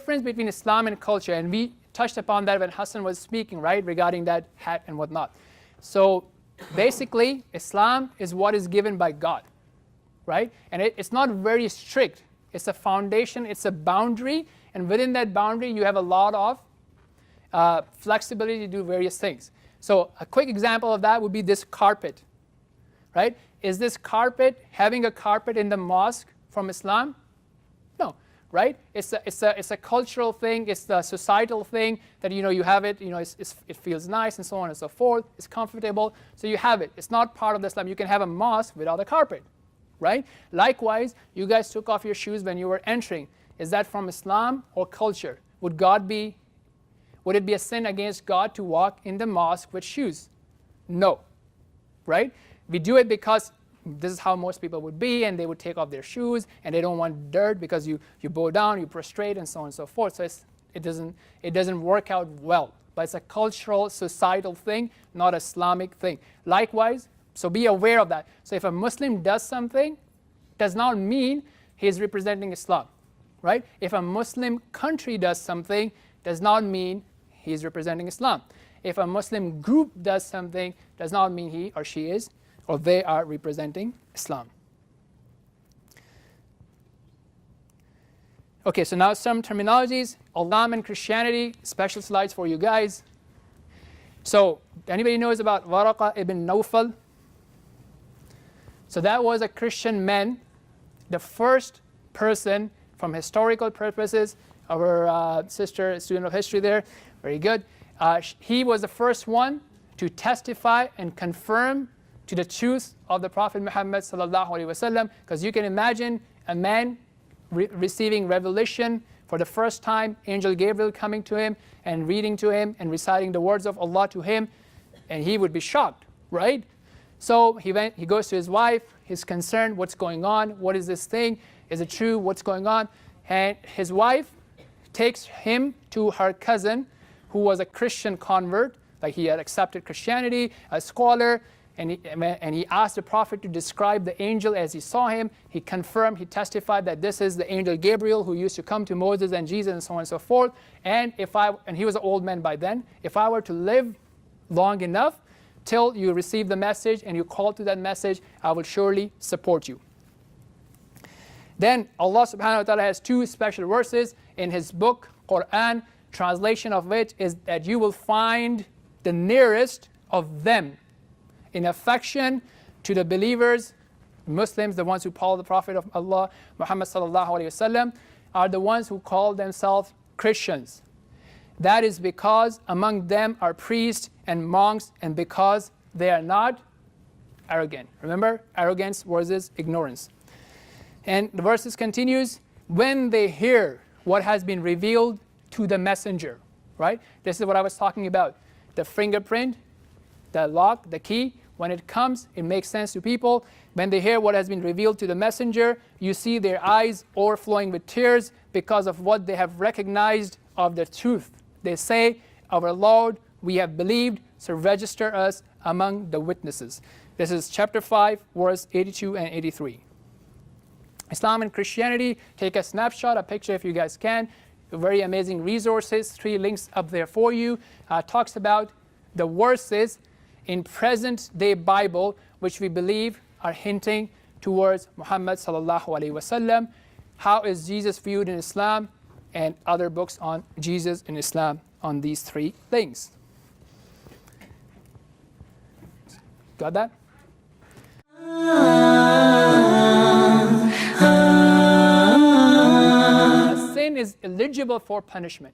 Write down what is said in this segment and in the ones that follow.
difference between Islam and culture, and we touched upon that when Hassan was speaking, right, regarding that hat and whatnot. So basically, Islam is what is given by God, right? And it's not very strict. It's a foundation, it's a boundary, and within that boundary, you have a lot of flexibility to do various things. So a quick example of that would be this carpet, right? Is this carpet, having a carpet in the mosque from Islam? No, right? It's a cultural thing. It's the societal thing that, you have it, it feels nice and so on and so forth. It's comfortable, so you have it. It's not part of the Islam. You can have a mosque without a carpet, right? Likewise, you guys took off your shoes when you were entering. Is that from Islam or culture? Would it be a sin against God to walk in the mosque with shoes? No, right? We do it because this is how most people would be, and they would take off their shoes, and they don't want dirt because you bow down, you prostrate, and so on and so forth. So it doesn't work out well. But it's a cultural, societal thing, not Islamic thing. Likewise, so be aware of that. So if a Muslim does something, does not mean he is representing Islam, right? If a Muslim country does something, does not mean he is representing Islam. If a Muslim group does something, does not mean he or she is, or they are representing Islam. Okay, so now some terminologies. Islam and Christianity, special slides for you guys. So anybody knows about Waraqa ibn Nawfal? So that was a Christian man, the first person from historical purposes. Our sister, student of history there, very good. He was the first one to testify and confirm to the truth of the Prophet Muhammad sallallahu alaihi wasallam, because you can imagine a man receiving revelation for the first time, Angel Gabriel coming to him and reading to him and reciting the words of Allah to him, and he would be shocked, right? So he goes to his wife, he's concerned, what's going on? What is this thing? Is it true? What's going on? And his wife takes him to her cousin, who was a Christian convert, like he had accepted Christianity, a scholar, and he asked the Prophet to describe the angel as he saw him. He confirmed, he testified that this is the angel Gabriel who used to come to Moses and Jesus and so on and so forth. And he was an old man by then. If I were to live long enough till you receive the message and you call to that message, I will surely support you. Then Allah subhanahu wa ta'ala has two special verses in his book, Quran, translation of which is that you will find the nearest of them in affection to the believers, Muslims, the ones who follow the Prophet of Allah, Muhammad sallallahu alaihi wasallam, are the ones who call themselves Christians. That is because among them are priests and monks, and because they are not arrogant. Remember, arrogance versus ignorance. And the verses continues, when they hear what has been revealed to the messenger, right? This is what I was talking about. The fingerprint, the lock, the key, when it comes, it makes sense to people. When they hear what has been revealed to the messenger, you see their eyes overflowing with tears because of what they have recognized of the truth. They say, our Lord, we have believed, so register us among the witnesses. This is chapter 5, verse 82 and 83. Islam and Christianity, take a snapshot, a picture if you guys can. Very amazing resources, 3 links up there for you. Talks about the verses in present day Bible, which we believe are hinting towards Muhammad sallallahu alaihi wasallam. How is Jesus viewed in Islam, and other books on Jesus in Islam on these 3 things. Got that? A sin is eligible for punishment,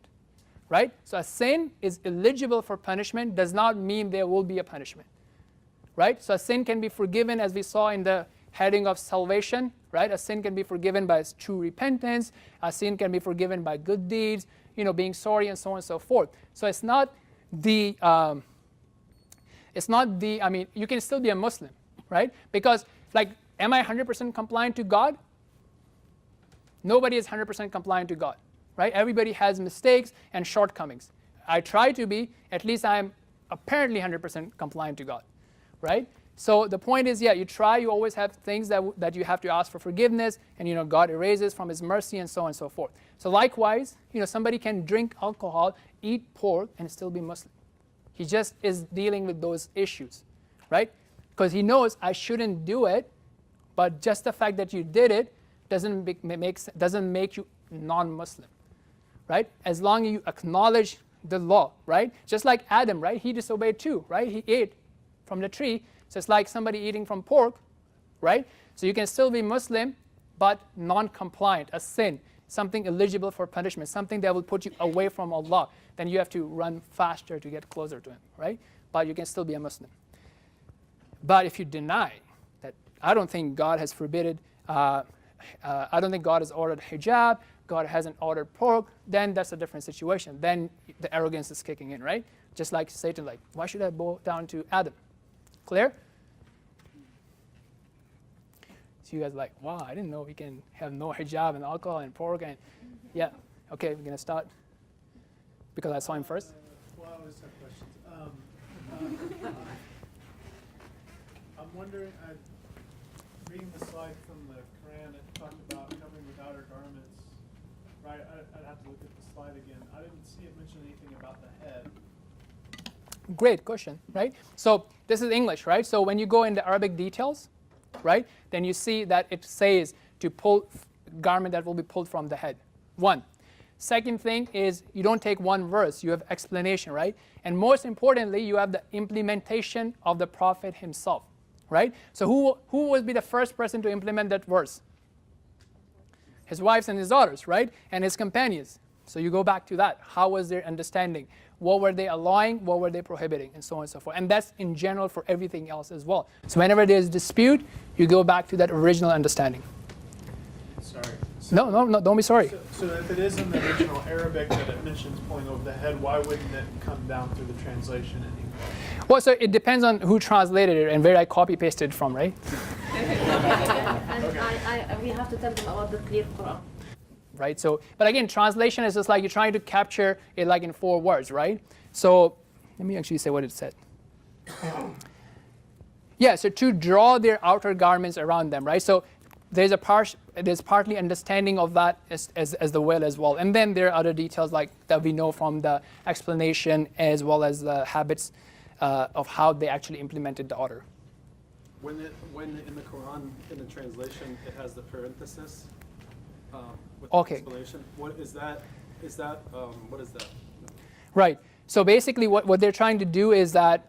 right? So a sin is eligible for punishment does not mean there will be a punishment, right? So a sin can be forgiven, as we saw in the heading of salvation, right? A sin can be forgiven by true repentance. A sin can be forgiven by good deeds, being sorry and so on and so forth. So it's not the, I mean, you can still be a Muslim, right? Because, am I 100% compliant to God? Nobody is 100% compliant to God, right? Everybody has mistakes and shortcomings. I try to be, at least I am apparently 100% compliant to God, right? So the point is, yeah, you try, you always have things that you have to ask for forgiveness, and God erases from His mercy and so on and so forth. So likewise, somebody can drink alcohol, eat pork, and still be Muslim. He just is dealing with those issues, right? Because he knows I shouldn't do it, but just the fact that you did it doesn't make you non-Muslim, right? As long as you acknowledge the law, right? Just like Adam, right? He disobeyed too, right? He ate from the tree. So it's like somebody eating from pork, right? So you can still be Muslim, but non-compliant, a sin, something eligible for punishment, something that will put you away from Allah. Then you have to run faster to get closer to Him, right? But you can still be a Muslim. But if you deny that, I don't think God has forbidden, I don't think God has ordered hijab, God hasn't ordered pork, then that's a different situation. Then the arrogance is kicking in, right? Just like Satan, like, why should I bow down to Adam? Clear? So you guys are like, wow, I didn't know we can have no hijab and alcohol and pork and yeah. Okay, we're gonna start because I saw him first. Well, I always have questions. I'm wondering, reading the slide from the Quran, it talked about covering with outer garments, right? I'd have to look at the slide again. I didn't see it mention anything about the head. Great question, right? So this is English, right? So when you go in the Arabic details, right, then you see that it says to pull garment that will be pulled from the head. One. Second thing is you don't take one verse, you have explanation, right? And most importantly, you have the implementation of the Prophet himself, right? So who would be the first person to implement that verse? His wives and his daughters, right? And his companions. So you go back to that. How was their understanding? What were they allowing? What were they prohibiting? And so on and so forth. And that's in general for everything else as well. So whenever there's dispute, you go back to that original understanding. Sorry. No, don't be sorry. So if it is in the original Arabic that it mentions pulling over the head, why wouldn't it come down through the translation in English? Well, so it depends on who translated it and where I copy-pasted from, right? We have to tell them about the clear Quran. Right? So, but again, translation is just like you're trying to capture it like in 4 words, right? So let me actually say what it said. Yeah, so to draw their outer garments around them, right? So there's partly understanding of that as the will as well. And then there are other details like that we know from the explanation as well as the habits of how they actually implemented the order. When in the Quran, in the translation, it has the parenthesis with Okay. the explanation. What is that? What is that? Right. So basically what they're trying to do is that,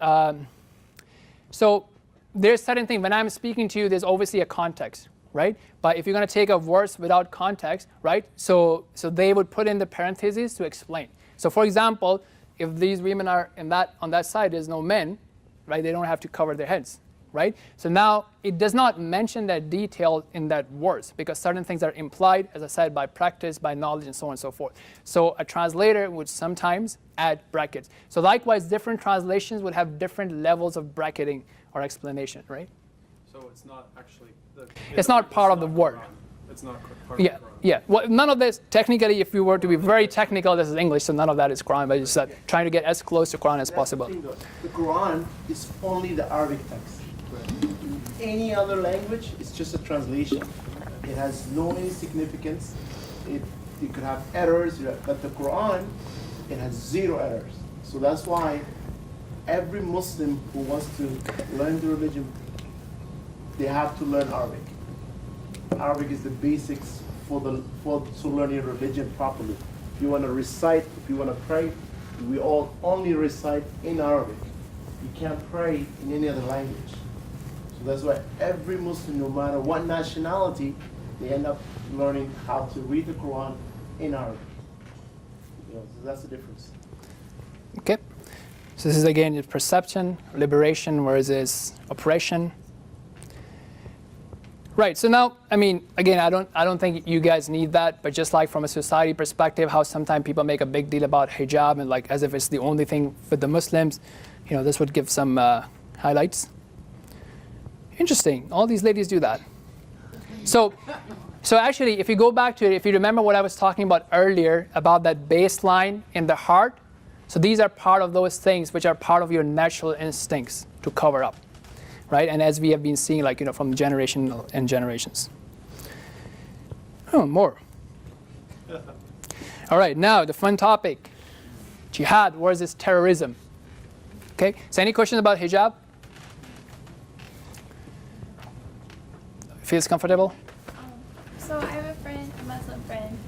so there's certain things, when I'm speaking to you, there's obviously a context, right? But if you're going to take a verse without context, right, so they would put in the parentheses to explain. So for example, if these women are on that side, there's no men, right, they don't have to cover their heads, right? So now it does not mention that detail in that verse because certain things are implied, as I said, by practice, by knowledge, and so on and so forth. So a translator would sometimes add brackets. So likewise, different translations would have different levels of bracketing or explanation, right? So it's not actually it's not part of the word. It's not part of the Quran. Yeah. Well, none of this, technically, if you were to be very technical, this is English, so none of that is Quran, but it's trying to get as close to Quran as possible. The Quran is only the Arabic text. Any other language is just a translation. It has no any significance. It could have errors, but the Quran, it has 0 errors. So that's why every Muslim who wants to learn the religion, they have to learn Arabic. Arabic is the basics for learning religion properly. If you want to recite, if you want to pray, we all only recite in Arabic. You can't pray in any other language. So that's why every Muslim, no matter what nationality, they end up learning how to read the Quran in Arabic. So that's the difference. Okay. So this is again perception, liberation versus oppression. Right. So now, I mean, again, I don't think you guys need that, but just like from a society perspective, how sometimes people make a big deal about hijab and like as if it's the only thing with the Muslims, this would give some highlights. Interesting. All these ladies do that. So actually, if you go back to it, if you remember what I was talking about earlier about that baseline in the heart, so these are part of those things which are part of your natural instincts to cover up. right? And as we have been seeing, like, from generation and generations. Oh, more. All right, now the fun topic, jihad versus terrorism. Okay, so any questions about hijab? Feels comfortable? So I have a friend, a Muslim friend,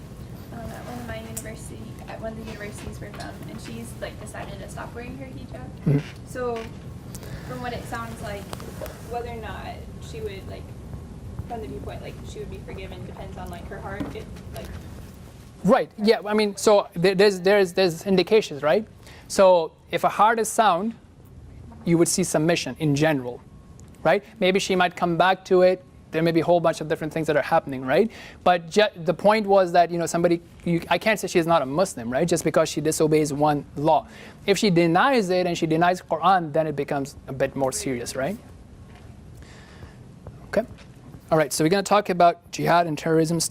at one of the universities we're from, and she's like decided to stop wearing her hijab. Mm-hmm. So from what it sounds like, whether or not she would like, from the viewpoint, like she would be forgiven depends on like her heart. Right. Yeah. I mean, so there's indications, right? So if a heart is sound, you would see submission in general, right? Maybe she might come back to it. There may be a whole bunch of different things that are happening, right? But the point was that I can't say she's not a Muslim, right? Just because she disobeys one law. If she denies it and she denies Quran, then it becomes a bit more serious, right? Okay. All right. So we're going to talk about jihad and terrorism.